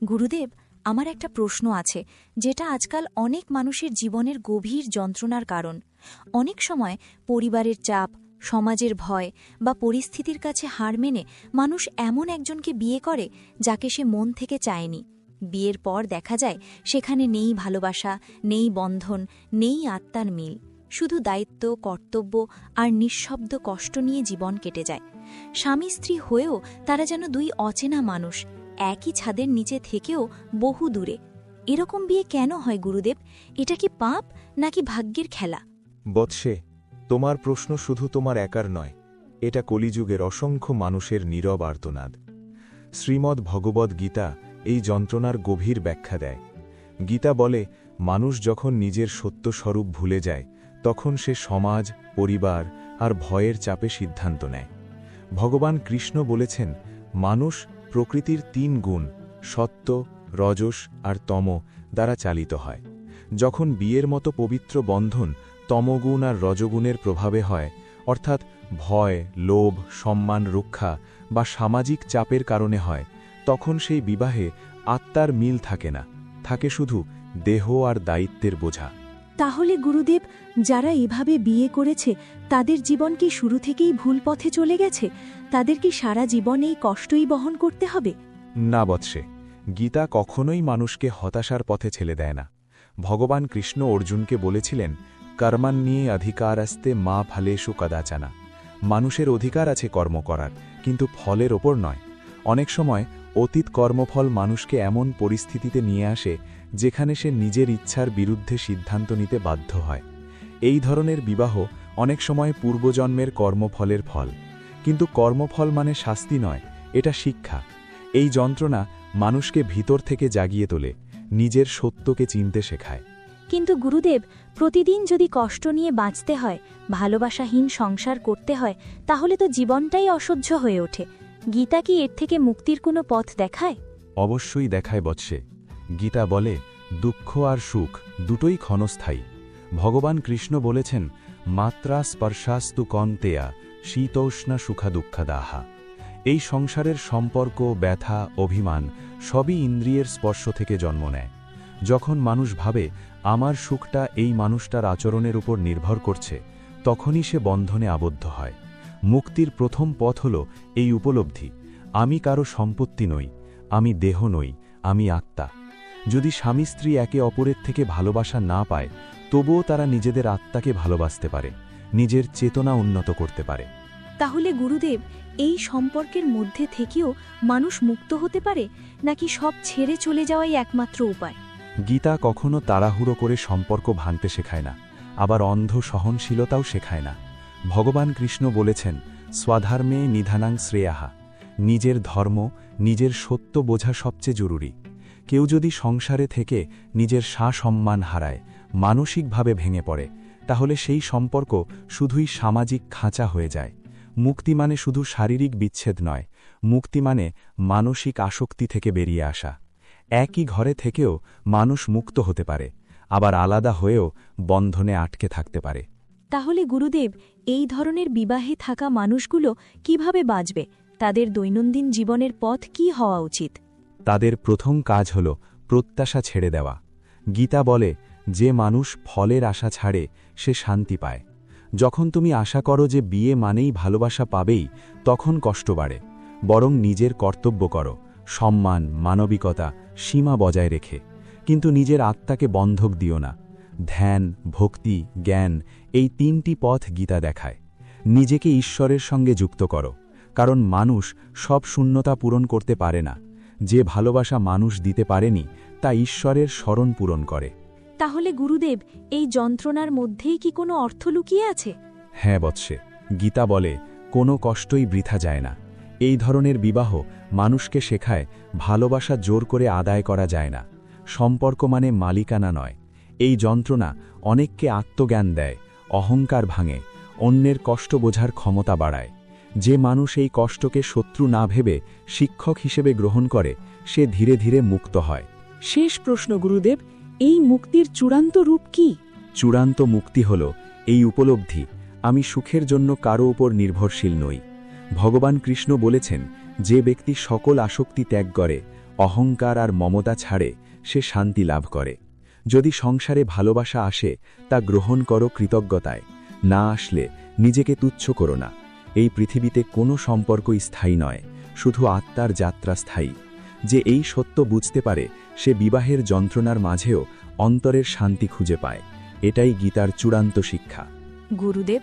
গুরুদেব, আমার একটা প্রশ্ন আছে যেটা আজকাল অনেক মানুষের জীবনের গভীর যন্ত্রণার কারণ। অনেক সময় পরিবারের চাপ, সমাজের ভয় বা পরিস্থিতির কাছে হার মেনে মানুষ এমন একজনকে বিয়ে করে যাকে সে মন থেকে চায়নি। বিয়ের পর দেখা যায় সেখানে নেই ভালোবাসা, নেই বন্ধন, নেই আত্মার মিল, শুধু দায়িত্ব, কর্তব্য আর নিঃশব্দ কষ্ট নিয়ে জীবন কেটে যায়। স্বামী স্ত্রী হয়েও তারা যেন দুই অচেনা মানুষ, একই ছাদের নিচে থেকেও বহু দূরে। এরকম বিয়ে কেন হয় গুরুদেব? এটা কি পাপ নাকি ভাগ্যের খেলা? বৎসে, তোমার প্রশ্ন শুধু তোমার একার নয়, এটা কলিযুগের অসংখ্য মানুষের নীরব আর্তনাদ। শ্রীমদ্ ভগবদ্ গীতা এই যন্ত্রণার গভীর ব্যাখ্যা দেয়। গীতা বলে, মানুষ যখন নিজের সত্য স্বরূপ ভুলে যায় তখন সে সমাজ, পরিবার আর ভয়ের চাপে সিদ্ধান্ত নেয়। ভগবান কৃষ্ণ বলেছেন, মানুষ প্রকৃতির ৩ গুণ সত্য, রজস আর তম দ্বারা চালিত হয়। যখন বিয়ের মতো পবিত্র বন্ধন তমগুণ আর রজগুণের প্রভাবে হয়, অর্থাৎ ভয়, লোভ, সম্মান রক্ষা বা সামাজিক চাপের কারণে হয়, তখন সেই বিবাহে আত্মার মিল থাকে না, থাকে শুধু দেহ আর দায়িত্বের বোঝা। তাহলে গুরুদেব, যারা এভাবে বিয়ে করেছে তাদের জীবন কি শুরু থেকেই ভুল পথে চলে গেছে? তাদের কি সারা জীবন এই কষ্টই বহন করতে হবে? না বৎসে, গীতা কখনোই মানুষকে হতাশার পথে ছেড়ে দেয় না। ভগবান কৃষ্ণ অর্জুনকে বলেছিলেন, কর্মান্নিয়ে অধিকারাস্তে মা ফলেষু কদাচনা। মানুষের অধিকার আছে কর্ম করার, কিন্তু ফলের ওপর নয়। অনেক সময় অতীত কর্মফল মানুষকে এমন পরিস্থিতিতে নিয়ে আসে যেখানে সে নিজের ইচ্ছার বিরুদ্ধে সিদ্ধান্ত নিতে বাধ্য হয়। এই ধরনের বিবাহ অনেক সময় পূর্বজন্মের কর্মফলের ফল, কিন্তু কর্মফল মানে শাস্তি নয়, এটা শিক্ষা। এই যন্ত্রণা মানুষকে ভিতর থেকে জাগিয়ে তোলে, নিজের সত্যকে চিনতে শেখায়। কিন্তু গুরুদেব, প্রতিদিন যদি কষ্ট নিয়ে বাঁচতে হয়, ভালোবাসাহীন সংসার করতে হয়, তাহলে তো জীবনটাই অসহ্য হয়ে ওঠে। গীতা কি এর থেকে মুক্তির কোনো পথ দেখায়? অবশ্যই দেখায় বৎসে। গীতা বলে, দুঃখ আর সুখ দুটোই ক্ষণস্থায়ী। ভগবান কৃষ্ণ বলেছেন, মাত্রা স্পর্শাস্তু কন্তেয়া শীতোষ্ণা সুখা দুঃখদাহা। এই সংসারের সম্পর্ক, ব্যথা, অভিমান সবই ইন্দ্রিয়ের স্পর্শ থেকে জন্ম নেয়। যখন মানুষ ভাবে আমার সুখটা এই মানুষটার আচরণের উপর নির্ভর করছে, তখনই সে বন্ধনে আবদ্ধ হয়। মুক্তির প্রথম পথ হল এই উপলব্ধি, আমি কারো সম্পত্তি নই, আমি দেহ নই, আমি আত্মা। যদি স্বামী স্ত্রী একে অপরের থেকে ভালোবাসা না পায়, তবুও তারা নিজেদের আত্মাকে ভালোবাসতে পারে, নিজের চেতনা উন্নত করতে পারে। তাহলে গুরুদেব, এই সম্পর্কের মধ্যে থেকেও মানুষ মুক্ত হতে পারে, নাকি সব ছেড়ে চলে যাওয়াই একমাত্র উপায়? গীতা কখনো তাড়াহুড়ো করে সম্পর্ক ভাঙতে শেখায় না, আবার অন্ধ সহনশীলতাও শেখায় না। ভগবান কৃষ্ণ বলেছেন, স্বধর্মে নিধানাং শ্রেয়াহা। নিজের ধর্ম, নিজের সত্য বোঝা সবচেয়ে জরুরি। কেউ যদি সংসারে থেকে নিজের সম্মান হারায়, মানসিকভাবে ভেঙে পড়ে, তাহলে সেই সম্পর্ক শুধুই সামাজিক খাঁচা হয়ে যায়। মুক্তি মানে শুধু শারীরিক বিচ্ছেদ নয়, মুক্তি মানে মানসিক আসক্তি থেকে বেরিয়ে আসা। একই ঘরে থেকেও মানুষ মুক্ত হতে পারে, আবার আলাদা হয়েও বন্ধনে আটকে থাকতে পারে। তাহলে গুরুদেব, এই ধরনের বিবাহে থাকা মানুষগুলো কিভাবে বাঁচবে? তাদের দৈনন্দিন জীবনের পথ কি হওয়া উচিত? তাদের প্রথম কাজ হল প্রত্যাশা ছেড়ে দেওয়া। গীতা বলে, যে মানুষ ফলের আশা ছাড়ে সে শান্তি পায়। যখন তুমি আশা করো যে বিয়ে মানেই ভালোবাসা পাবেই, তখন কষ্ট বাড়ে। বরং নিজের কর্তব্য করো, সম্মান, মানবিকতা, সীমা বজায় রেখে। কিন্তু নিজের আত্মাকে বন্ধক দিও না। ধ্যান, ভক্তি, জ্ঞান এই 3টি পথ গীতা দেখায়। নিজেকে ঈশ্বরের সঙ্গে যুক্ত করো, কারণ মানুষ সব শূন্যতা পূরণ করতে পারে না। যে ভালোবাসা মানুষ দিতে পারেনি, তা ঈশ্বরের স্মরণ পূরণ করে। তাহলে গুরুদেব, এই যন্ত্রণার মধ্যেই কি কোনো অর্থ লুকিয়ে আছে? হ্যাঁ বৎসে, গীতা বলে, কোনো কষ্টই বৃথা যায় না। এই ধরনের বিবাহ মানুষকে শেখায় ভালোবাসা জোর করে আদায় করা যায় না। সম্পর্ক মানে মালিকানা নয়। এই যন্ত্রণা অনেককে আত্মজ্ঞান দেয়, অহংকার ভাঙে, অন্যের কষ্ট বোঝার ক্ষমতা বাড়ায়। যে মানুষ এই কষ্টকে শত্রু না ভেবে শিক্ষক হিসেবে গ্রহণ করে, সে ধীরে ধীরে মুক্ত হয়। শেষ প্রশ্ন গুরুদেব, এই মুক্তির চূড়ান্ত রূপ কি? চূড়ান্ত মুক্তি হল এই উপলব্ধি, আমি সুখের জন্য কারো উপর নির্ভরশীল নই। ভগবান কৃষ্ণ বলেছেন, যে ব্যক্তি সকল আসক্তি ত্যাগ করে, অহংকার আর মমতা ছাড়ে সে শান্তি লাভ করে। যদি সংসারে ভালোবাসা আসে তা গ্রহণ করো কৃতজ্ঞতায়, না আসলে নিজেকে তুচ্ছ করো না। এই পৃথিবীতে কোনো সম্পর্কই স্থায়ী নয়, শুধু আত্মার যাত্রা স্থায়ী। যে এই সত্য বুঝতে পারে সে বিবাহের যন্ত্রণার মাঝেও অন্তরের শান্তি খুঁজে পায়। এটাই গীতার চূড়ান্ত শিক্ষা। গুরুদেব,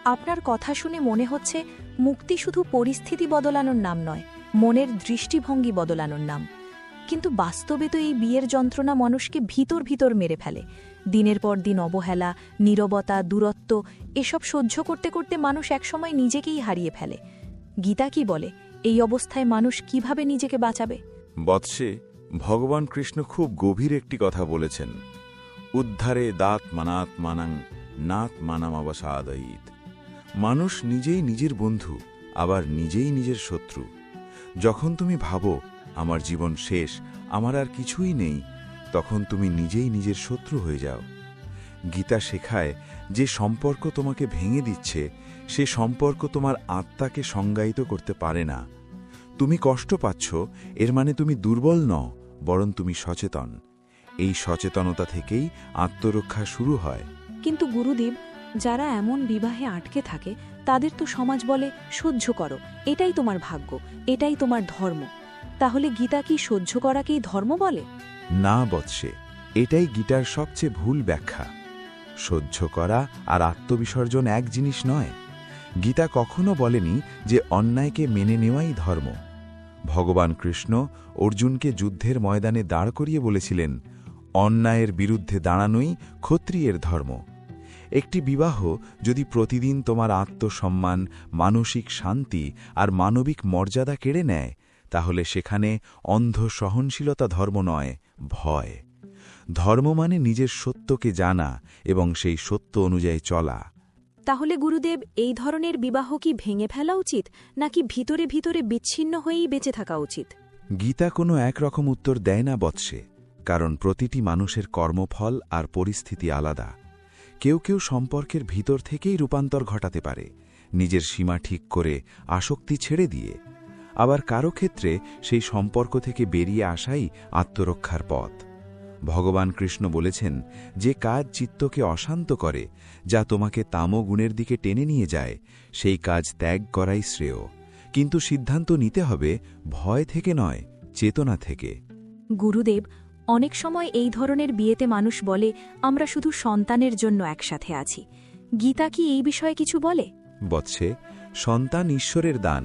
আপনার কথা শুনে মনে হচ্ছে মুক্তি শুধু পরিস্থিতি বদলানোর নাম নয়, মনের দৃষ্টিভঙ্গি বদলানোর নাম। কিন্তু বাস্তবে তো এই বিয়ের যন্ত্রণা মানুষকে ভিতর ভিতর মেরে ফেলে। দিনের পর দিন অবহেলা, নীরবতা, দূরত্ব এসব সহ্য করতে করতে মানুষ একসময় নিজেকেই হারিয়ে ফেলে। গীতা কি বলে, এই অবস্থায় মানুষ কিভাবে নিজেকে বাঁচাবে? বৎসে, ভগবান কৃষ্ণ খুব গভীর একটি কথা বলেছেন, উদ্ধারে দাত মানাত মানাং নাত মানামাবাসাদয়িত। মানুষ নিজেই নিজের বন্ধু, আবার নিজেই নিজের শত্রু। যখন তুমি ভাবো আমার জীবন শেষ, আমার আর কিছুই নেই, তখন তুমি নিজেই নিজের শত্রু হয়ে যাও। গীতা শেখায় যে সম্পর্ক তোমাকে ভেঙে দিচ্ছে সে সম্পর্ক তোমার আত্মাকে সংজ্ঞায়িত করতে পারে না। তুমি কষ্ট পাচ্ছ এর মানে তুমি দুর্বল নও, বরং তুমি সচেতন। এই সচেতনতা থেকেই আত্মরক্ষা শুরু হয়। কিন্তু গুরুদেব, যারা এমন বিবাহে আটকে থাকে তাদের তো সমাজ বলে সহ্য করো, এটাই তোমার ভাগ্য, এটাই তোমার ধর্ম। তাহলে গীতা কি সহ্য করাকেই ধর্ম বলে? না বৎসে, এটাই গীতার সবচেয়ে ভুল ব্যাখ্যা। সহ্য করা আর আত্মবিসর্জন এক জিনিস নয়। গীতা কখনো বলেনি যে অন্যায়কে মেনে নেওয়াই ধর্ম। ভগবান কৃষ্ণ অর্জুনকে যুদ্ধের ময়দানে দাঁড় করিয়ে বলেছিলেন, অন্যায়ের বিরুদ্ধে দাঁড়ানোই ক্ষত্রিয়ের ধর্ম। একটি বিবাহ যদি প্রতিদিন তোমার আত্মসম্মান, মানসিক শান্তি আর মানবিক মর্যাদা কেড়ে নেয়, তাহলে সেখানে অন্ধ সহনশীলতা ধর্ম নয়, ভয়। ধর্ম মানে নিজের সত্যকে জানা এবং সেই সত্য অনুযায়ী চলা। তাহলে গুরুদেব, এই ধরনের বিবাহ কি ভেঙে ফেলা উচিত, নাকি ভিতরে ভিতরে বিচ্ছিন্ন হয়েই বেঁচে থাকা উচিত? গীতা কোনো একরকম উত্তর দেয় না বৎসে, কারণ প্রতিটি মানুষের কর্মফল আর পরিস্থিতি আলাদা। কেউ কেউ সম্পর্কের ভিতর থেকেই রূপান্তর ঘটাতে পারে, নিজের সীমা ঠিক করে, আসক্তি ছেড়ে দিয়ে। আবার কারো ক্ষেত্রে সেই সম্পর্ক থেকে বেরিয়ে আসাই আত্মরক্ষার পথ। ভগবান কৃষ্ণ বলেছেন, যে কাজ চিত্তকে অশান্ত করে, যা তোমাকে তামগুণের দিকে টেনে নিয়ে যায়, সেই কাজ ত্যাগ করাই শ্রেয়। কিন্তু সিদ্ধান্ত নিতে হবে ভয় থেকে নয়, চেতনা থেকে। গুরুদেব, অনেক সময় এই ধরনের বিয়েতে মানুষ বলে আমরা শুধু সন্তানের জন্য একসাথে আছি। গীতা কি এই বিষয়ে কিছু বলে? বৎসে, সন্তান ঈশ্বরের দান,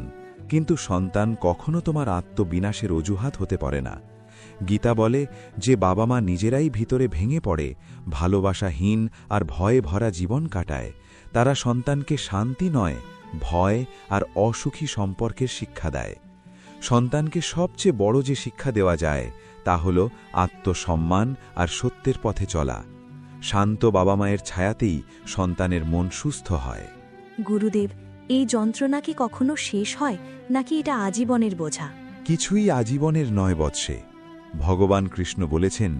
কিন্তু সন্তান কখনো তোমার আত্মবিনাশের অজুহাত হতে পারে না। গীতা বলে যে বাবা মা নিজেরাই ভিতরে ভেঙে পড়ে, ভালোবাসাহীন আর ভয়ে ভরা জীবন কাটায়, তারা সন্তানকে শান্তি নয়, ভয় আর অসুখী সম্পর্কের শিক্ষা দেয়। সন্তানকে সবচেয়ে বড় যে শিক্ষা দেওয়া যায় তা হল আত্মসম্মান আর সত্যের পথে চলা। শান্ত বাবা মায়ের ছায়াতেই সন্তানের মন সুস্থ হয়। গুরুদেব, এই যন্ত্রণা কি কখনো শেষ হয়, নাকি এটা আজীবনের বোঝা? কিছুই আজীবনের নয় বৎসে। ভগবান কৃষ্ণ বলেছেন,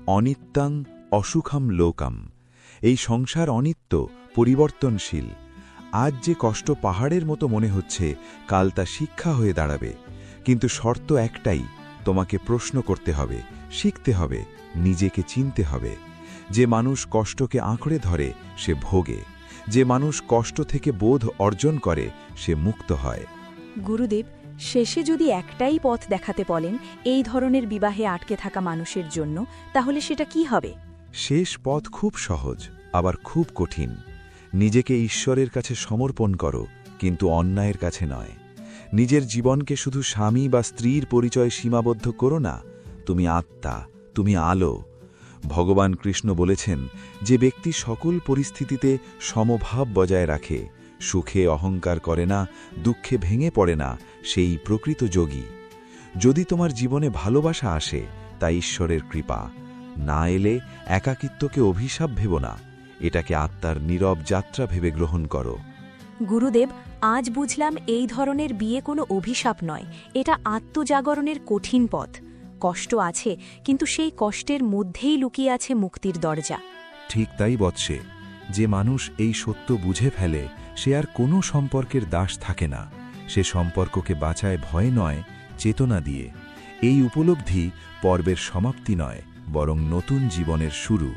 অনিত্যাং অসুখম লোকম। এই সংসার অনিত্য, পরিবর্তনশীল। আজ যে কষ্ট পাহাড়ের মতো মনে হচ্ছে, কাল তা শিক্ষা হয়ে দাঁড়াবে। কিন্তু শর্ত একটাই, তোমাকে প্রশ্ন করতে হবে, শিখতে হবে, নিজেকে চিনতে হবে। যে মানুষ কষ্টকে আঁকড়ে ধরে সে ভোগে, যে মানুষ কষ্ট থেকে বোধ অর্জন করে সে মুক্ত হয়। গুরুদেব, শেষে যদি একটাই পথ দেখাতে বলেন এই ধরনের বিবাহে আটকে থাকা মানুষের জন্য, তাহলে সেটা কি হবে? শেষ পথ খুব সহজ, আবার খুব কঠিন। নিজেকে ঈশ্বরের কাছে সমর্পণ করো, কিন্তু অন্যায়ের কাছে নয়। নিজের জীবনকে শুধু স্বামী বা স্ত্রীর পরিচয় সীমাবদ্ধ করো না। তুমি আত্মা, তুমি আলো। ভগবান কৃষ্ণ বলেছেন, যে ব্যক্তি সকল পরিস্থিতিতে সমভাব বজায় রাখে, সুখে অহংকার করে না, দুঃখে ভেঙে পড়ে না, সেই প্রকৃত যোগী। যদি তোমার জীবনে ভালোবাসা আসে তা ঈশ্বরের কৃপা, না এলে একাকিত্বকে অভিশাপ ভেবো না, এটাকে আত্মার নীরব যাত্রা ভেবে গ্রহণ করো। গুরুদেব, আজ বুঝলাম এই ধরনের বিয়ে কোনো অভিশাপ নয়, এটা আত্মজাগরণের কঠিন পথ। কষ্ট আছে, কিন্তু সেই কষ্টের মধ্যেই লুকিয়ে আছে মুক্তির দরজা। ঠিক তাই বৎসে, যে মানুষ এই সত্য বুঝে ফেলে সে আর কোনো সম্পর্কের দাস থাকে না। সে সম্পর্ককে বাঁচায় ভয় নয়, চেতনা দিয়ে। এই উপলব্ধি পর্বের সমাপ্তি নয়, বরং নতুন জীবনের শুরু।